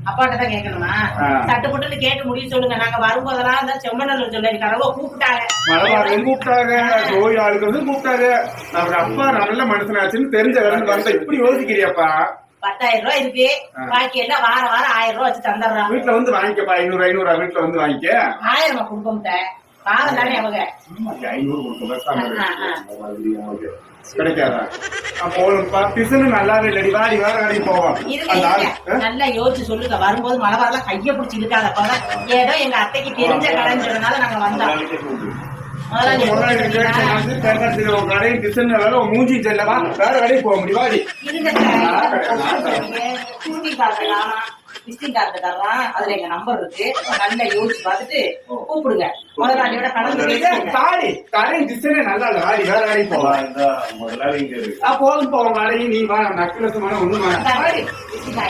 அப்பாட்டதான் கேட்கணுமா? தட்டுப்பட்டு கேட்டு முடிவு சொல்லுங்க. நாங்க வரும்போதெல்லாம் இந்த செம்மண்ணூர் சொல்ல கடவுள கூப்பிட்டாங்க, மலபாளையம் கூப்பிட்டாங்க, கோயில் ஆளுக்கு கூப்பிட்டாங்க. நமக்கு அப்பா நல்ல மனுஷனாச்சுன்னு தெரிஞ்ச வந்த இப்படி யோசிக்கிறியாப்பா? 10,000 ரூபாய் இருக்கு, பாக்கி எல்லாம் வாரம் 1000 ரூபாய் வச்சு தந்துடுறான். வீட்டுல வந்து வாங்கிக்கப்பா, 500 வீட்டுல வந்து வாங்கிக்க. 1000 கொடுக்க பாவம் தானே அவங்க. 500 கொடுக்க கிடைக்காதா? போகணும்ப்பா. டிசனு நல்லாவே இல்லடி, வாடி வேற கடைக்கு போவோம். நல்லா யோசிச்சு சொல்லுங்க. வரும்போது மலபாரெல்லாம் கைய பிடிச்சி இருக்காங்க. ஏதோ எங்க அத்தைக்கு தெரிஞ்ச கடைன்னு சொன்னதால நாங்க வந்தோம். மூஞ்சி செல்லவா வேற கடைக்கு போக முடியும். விசிட்டிங் கார்டு தர்றான், அதுல எங்க நம்பர் இருக்கு. நல்லா யோசிச்சு பார்த்துட்டு கூப்பிடுங்க. முதலாளியோட கடந்து நல்லா இல்ல, வாடி வேற கடைக்கு போவோம். போதும் போவோம். நீ வா, நக்கலசமான ஒண்ணு